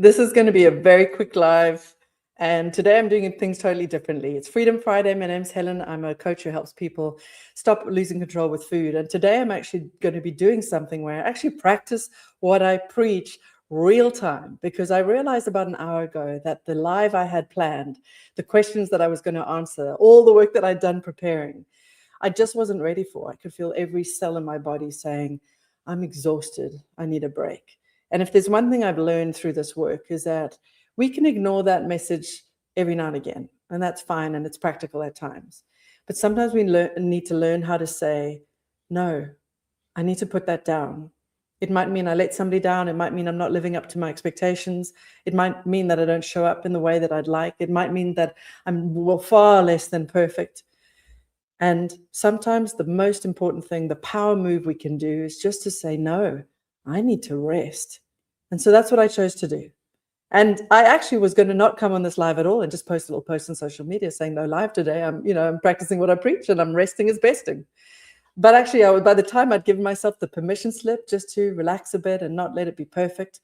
This is going to be a very quick live, and today I'm doing things totally differently. It's Freedom Friday. My name's Helen. I'm a coach who helps people stop losing control with food. And today I'm actually going to be doing something where I actually practice what I preach real time, because I realized about an hour ago that the live I had planned, the questions that I was going to answer, all the work that I'd done preparing, I just wasn't ready for. I could feel every cell in my body saying, I'm exhausted. I need a break. And if there's one thing I've learned through this work is that we can ignore that message every now and again, and that's fine, and it's practical at times. But sometimes we need to learn how to say, no, I need to put that down. It might mean I let somebody down. It might mean I'm not living up to my expectations. It might mean that I don't show up in the way that I'd like. It might mean that I'm far less than perfect. And sometimes the most important thing, the power move we can do, is just to say, no, I need to rest. And so that's what I chose to do. And I actually was going to not come on this live at all and just post a little post on social media saying no live today. I'm practicing what I preach and I'm resting is besting. But actually, by the time I'd given myself the permission slip just to relax a bit and not let it be perfect,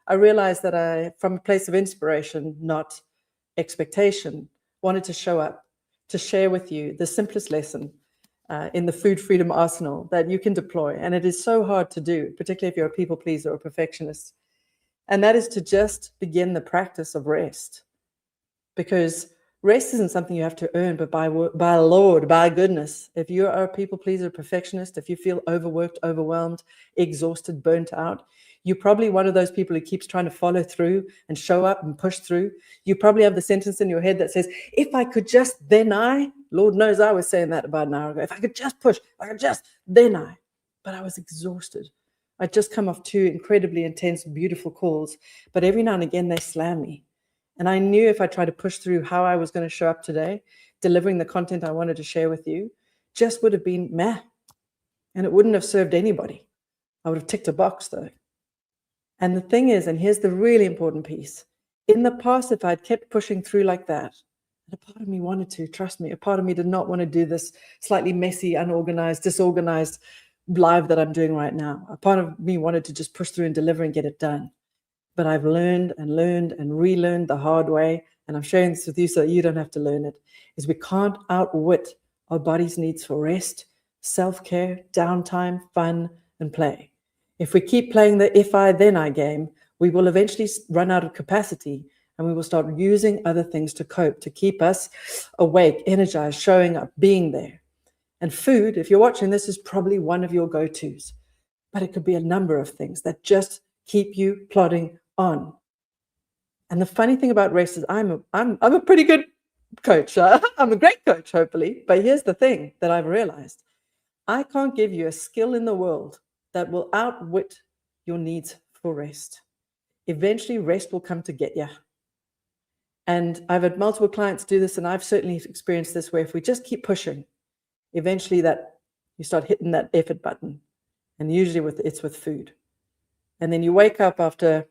I realized that I, from a place of inspiration, not expectation, wanted to show up to share with you the simplest lesson in the food freedom arsenal that you can deploy. And it is so hard to do, particularly if you're a people pleaser or a perfectionist. And that is to just begin the practice of rest. Because rest isn't something you have to earn, but by Lord, by goodness, if you are a people pleaser, perfectionist, if you feel overworked, overwhelmed, exhausted, burnt out, you're probably one of those people who keeps trying to follow through and show up and push through. You probably have the sentence in your head that says, if I could just, then I. Lord knows I was saying that about an hour ago. If I could just push, if I could just, then I. But I was exhausted. I'd just come off 2 incredibly intense, beautiful calls. But every now and again, they slam me. And I knew if I tried to push through how I was going to show up today, delivering the content I wanted to share with you, just would have been meh. And it wouldn't have served anybody. I would have ticked a box though. And the thing is, and here's the really important piece, in the past, if I'd kept pushing through like that, and a part of me wanted to, trust me, a part of me did not want to do this slightly messy, unorganized, disorganized live that I'm doing right now. A part of me wanted to just push through and deliver and get it done. But I've learned and relearned the hard way, and I'm sharing this with you so that you don't have to learn it, is we can't outwit our body's needs for rest, self-care, downtime, fun, and play. If we keep playing the if I, then I game, we will eventually run out of capacity, and we will start using other things to cope, to keep us awake, energized, showing up, being there. And food, if you're watching this, is probably one of your go-tos, but it could be a number of things that just keep you plodding on. And the funny thing about rest is I'm a pretty good coach. I'm a great coach, hopefully. But here's the thing that I've realized. I can't give you a skill in the world that will outwit your needs for rest. Eventually, rest will come to get you. And I've had multiple clients do this, and I've certainly experienced this, where if we just keep pushing, eventually that you start hitting that effort button. And usually it's with food. And then you wake up after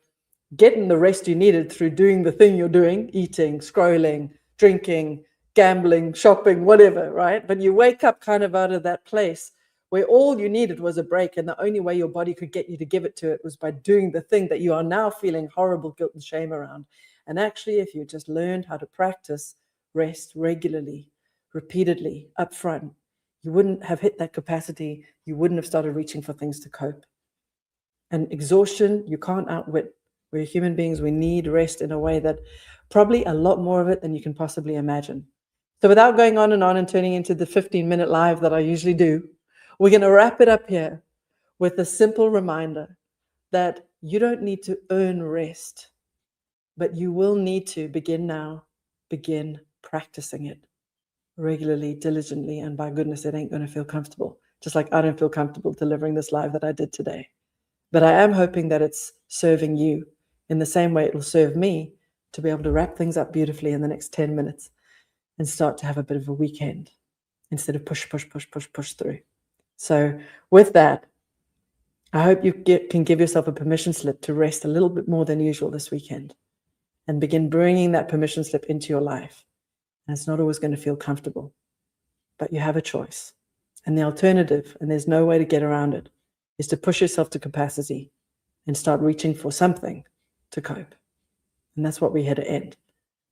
getting the rest you needed through doing the thing you're doing, eating, scrolling, drinking, gambling, shopping, whatever, right? But you wake up kind of out of that place where all you needed was a break, and the only way your body could get you to give it to it was by doing the thing that you are now feeling horrible guilt and shame around. And actually, if you just learned how to practice rest regularly, repeatedly, up front, you wouldn't have hit that capacity. You wouldn't have started reaching for things to cope. And exhaustion, you can't outwit. We're human beings. We need rest in a way that probably a lot more of it than you can possibly imagine. So without going on and turning into the 15-minute live that I usually do, we're going to wrap it up here with a simple reminder that you don't need to earn rest, but you will need to begin practicing it regularly, diligently, and by goodness, it ain't going to feel comfortable. Just like I don't feel comfortable delivering this live that I did today. But I am hoping that it's serving you in the same way it will serve me to be able to wrap things up beautifully in the next 10 minutes and start to have a bit of a weekend instead of push through. So with that, I hope you can give yourself a permission slip to rest a little bit more than usual this weekend and begin bringing that permission slip into your life. And it's not always going to feel comfortable, but you have a choice. And the alternative, and there's no way to get around it, is to push yourself to capacity and start reaching for something to cope. And that's what we're here to end.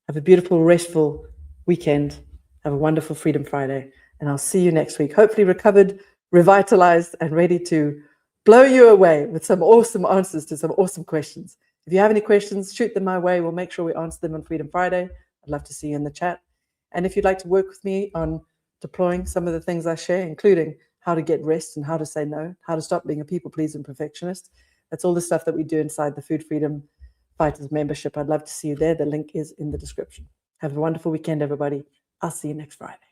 Have a beautiful, restful weekend. Have a wonderful Freedom Friday. And I'll see you next week. Hopefully recovered, revitalized, and ready to blow you away with some awesome answers to some awesome questions. If you have any questions, shoot them my way. We'll make sure we answer them on Freedom Friday. I'd love to see you in the chat. And if you'd like to work with me on deploying some of the things I share, including how to get rest and how to say no, how to stop being a people pleaser and perfectionist, that's all the stuff that we do inside the Food Freedom Fighters membership. I'd love to see you there. The link is in the description. Have a wonderful weekend, everybody. I'll see you next Friday.